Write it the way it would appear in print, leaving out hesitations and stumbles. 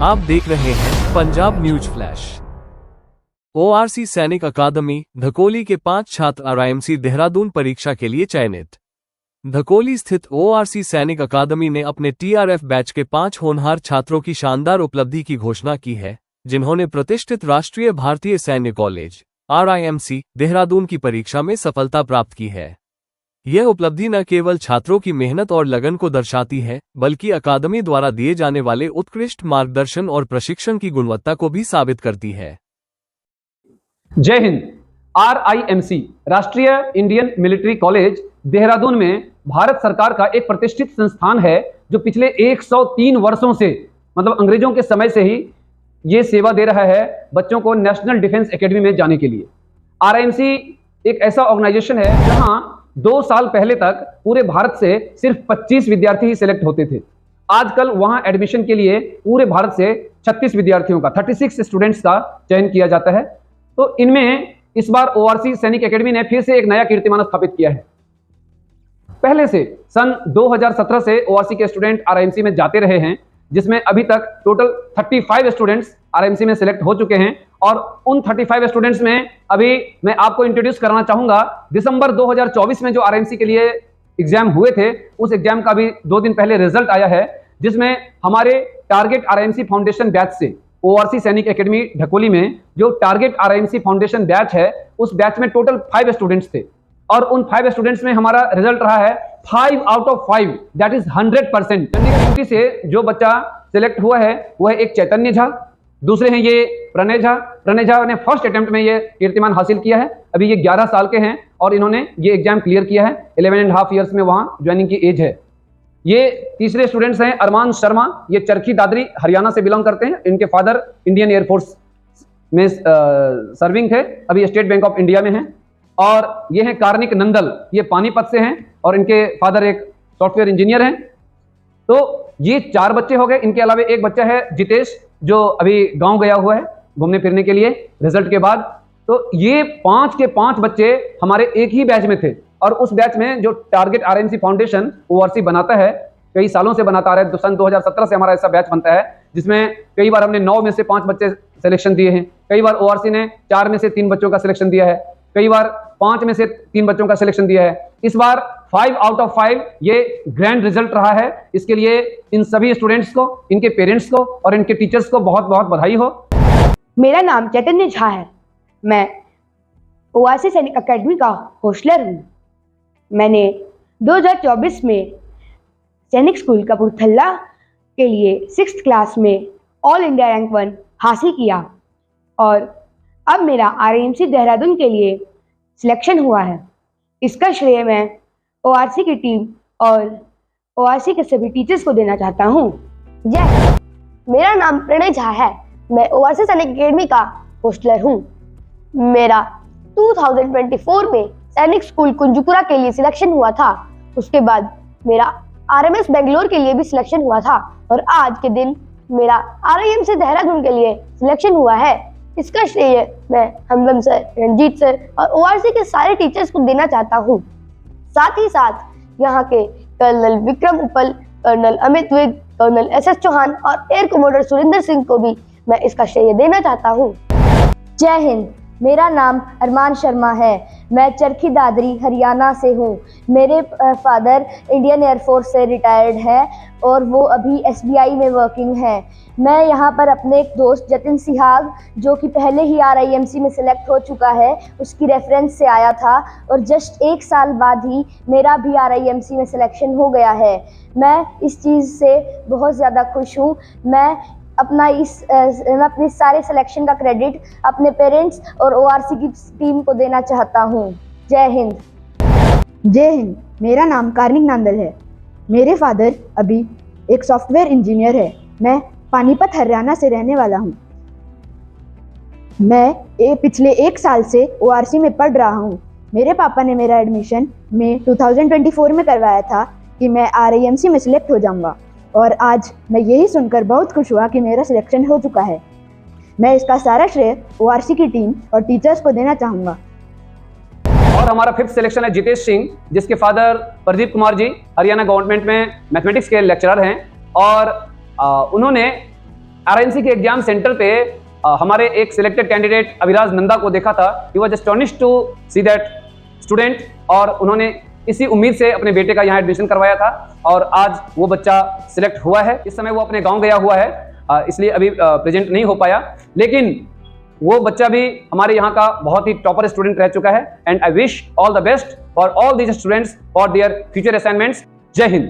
आप देख रहे हैं पंजाब न्यूज फ्लैश। ओआरसी सैनिक अकादमी धकोली के 5 छात्र आरआईएमसी देहरादून परीक्षा के लिए चयनित। धकोली स्थित ओआरसी सैनिक अकादमी ने अपने टीआरएफ बैच के 5 होनहार छात्रों की शानदार उपलब्धि की घोषणा की है, जिन्होंने प्रतिष्ठित राष्ट्रीय भारतीय सैन्य कॉलेज आरआईएमसी देहरादून की परीक्षा में सफलता प्राप्त की है। यह उपलब्धि न केवल छात्रों की मेहनत और लगन को दर्शाती है, बल्कि अकादमी द्वारा दिए जाने वाले उत्कृष्ट मार्गदर्शन और प्रशिक्षण की गुणवत्ता को भी साबित करती है। जय हिंद। आरआईएमसी राष्ट्रीय इंडियन मिलिट्री कॉलेज देहरादून में भारत सरकार का एक प्रतिष्ठित संस्थान है, जो पिछले 103 वर्षों से मतलब अंग्रेजों के समय से ही ये सेवा दे रहा है बच्चों को नेशनल डिफेंस एकेडमी में जाने के लिए। आरआईएमसी एक ऐसा ऑर्गेनाइजेशन है जहां 2 साल पहले तक पूरे भारत से सिर्फ 25 विद्यार्थी ही सिलेक्ट होते थे। आजकल वहां एडमिशन के लिए पूरे भारत से 36 विद्यार्थियों का 36 स्टूडेंट्स का चयन किया जाता है। तो इनमें इस बार ओआरसी सैनिक एकेडमी ने फिर से एक नया कीर्तिमान स्थापित किया है। पहले से सन 2017 से ओआरसी के स्टूडेंट आरआईएमसी में जाते रहे हैं, जिसमें अभी तक टोटल 35 स्टूडेंट्स आरआईएमसी में सिलेक्ट हो चुके हैं। और उन 35 स्टूडेंट्स में अभी मैं आपको इंट्रोड्यूस करना चाहूंगा दिसंबर 2024 में जो आरआईएमसी के लिए एग्जाम हुए थे, उस एग्जाम का भी 2 दिन पहले रिजल्ट आया है, जिसमें हमारे टारगेट आरआईएमसी फाउंडेशन बैच से ओआरसी सैनिक एकेडमी ढकोली में जो टारगेट आरआईएमसी फाउंडेशन बैच है, उस बैच में टोटल 5 स्टूडेंट्स थे। और उन 5 स्टूडेंट्स में हमारा रिजल्ट रहा है 5 out of 5, that is 100%। Chandigarh university से जो बच्चा सिलेक्ट हुआ है वह एक चैतन्य झा, दूसरे हैं ये प्रणय झा। प्रणय झा ने फर्स्ट अटेम्प्ट में ये कीर्तिमान हासिल किया है। अभी ये 11 साल के हैं और इन्होंने ये एग्जाम क्लियर किया है। 11.5 ईयर्स में वहां ज्वाइनिंग की एज है। ये तीसरे स्टूडेंट्स हैं अरमान शर्मा, ये चरखी दादरी हरियाणा से बिलोंग करते हैं। इनके फादर इंडियन एयरफोर्स में सर्विंग थे, अभी स्टेट बैंक ऑफ इंडिया में हैं। और ये हैं कार्निक नंदल, ये पानीपत से हैं और इनके फादर एक सॉफ्टवेयर इंजीनियर हैं। तो ये 4 बच्चे हो गए। इनके अलावा एक बच्चा है जितेश, जो अभी गांव गया हुआ है घूमने फिरने के लिए रिजल्ट के बाद। तो ये 5 के 5 बच्चे हमारे एक ही बैच में थे। और उस बैच में जो टारगेट आरआईएमसी फाउंडेशन ओआरसी बनाता है, कई सालों से बनाता आ रहा है, तो सन 2017 से हमारा ऐसा बैच बनता है, जिसमें कई बार हमने 9 में से 5 बच्चे सिलेक्शन दिए हैं, कई बार ओआरसी ने 4 में से 3 बच्चों का सिलेक्शन दिया है, कई बार 5 में से 3 बच्चों का सिलेक्शन दिया है। इस बार 5 आउट ऑफ 5 ये ग्रैंड रिजल्ट रहा है। इसके लिए इन सभी स्टूडेंट्स को, इनके पेरेंट्स को और इनके टीचर्स को बहुत बहुत बधाई हो। मेरा नाम चैतन्य झा है। मैं ओआरसी सैनिक अकेडमी का होस्टलर हूँ। मैंने 2024 में सैनिक स्कूल कपूरथला के लिए 6th क्लास में ऑल इंडिया रैंक 1 हासिल किया और अब मेरा आरआईएमसी देहरादून के लिए सिलेक्शन हुआ है। इसका श्रेय मैं ओआरसी की टीम और ओआरसी के सभी टीचर्स को देना चाहता हूँ। जय हिंद। मेरा नाम प्रणय झा है। मैं ओआरसी सैनिक अकेडमी का होस्टलर हूँ। मेरा 2024 में सैनिक स्कूल कुंजपुरा के लिए सिलेक्शन हुआ था। उसके बाद मेरा आरएमएस बेंगलोर के लिए भी सिलेक्शन हुआ था और आज के दिन मेरा आरआईएमसी देहरादून के लिए सिलेक्शन हुआ है। इसका श्रेय मैं हमदम सर, रंजीत सर और ओआरसी के सारे टीचर्स को देना चाहता हूँ। साथ ही साथ यहाँ के colonel Vikram Uppal, colonel Amit Vig, colonel SS Chauhan और एयर कमोडर सुरेंद्र सिंह को भी मैं इसका श्रेय देना चाहता हूँ। जय हिंद। मेरा नाम अरमान शर्मा है। मैं चरखी दादरी हरियाणा से हूँ। मेरे फादर इंडियन एयरफोर्स से रिटायर्ड है और वो अभी एसबीआई में वर्किंग है। मैं यहाँ पर अपने एक दोस्त जतिन सिहाग, जो कि पहले ही आरआईएमसी में सिलेक्ट हो चुका है, उसकी रेफरेंस से आया था और जस्ट 1 साल बाद ही मेरा भी आरआईएमसी में सिलेक्शन हो गया है। मैं इस चीज़ से बहुत ज़्यादा खुश हूँ। मैं अपने सारे सिलेक्शन का क्रेडिट अपने पेरेंट्स और ओआरसी की टीम को देना चाहता हूँ। जय हिंद। जय हिंद। मेरा नाम कार्निक नंदल है। मेरे फादर अभी एक सॉफ्टवेयर इंजीनियर है। मैं पानीपत हरियाणा से रहने वाला हूँ। मैं पिछले 1 साल से ओआरसी में पढ़ रहा हूँ। मेरे पापा ने मेरा एडमिशन में 2024 में करवाया था कि मैं आरआईएमसी में सिलेक्ट हो जाऊँगा और आज मैं यही सुनकर बहुत खुश हुआ कि मेरा सिलेक्शन हो चुका है। मैं इसका सारा श्रेय ओआरसी की टीम और टीचर्स को देना चाहूँगा। और हमारा 5th सिलेक्शन है जितेश सिंह, जिसके फादर प्रदीप कुमार जी हरियाणा गवर्नमेंट में मैथमेटिक्स के लेक्चरर हैं और उन्होंने आरआईएमसी के एग्जाम सेंटर पे हमारे एक सिलेक्टेड कैंडिडेट अभिराज नंदा को देखा था। He was astonished to see that student, और उन्होंने इसी उम्मीद से अपने बेटे का यहाँ एडमिशन करवाया था और आज वो बच्चा सिलेक्ट हुआ है। इस समय वो अपने गांव गया हुआ है, इसलिए अभी प्रेजेंट नहीं हो पाया, लेकिन वो बच्चा भी हमारे यहाँ का बहुत ही टॉपर स्टूडेंट रह चुका है। And I wish all the best for all these students for their future assignments. जय हिंद।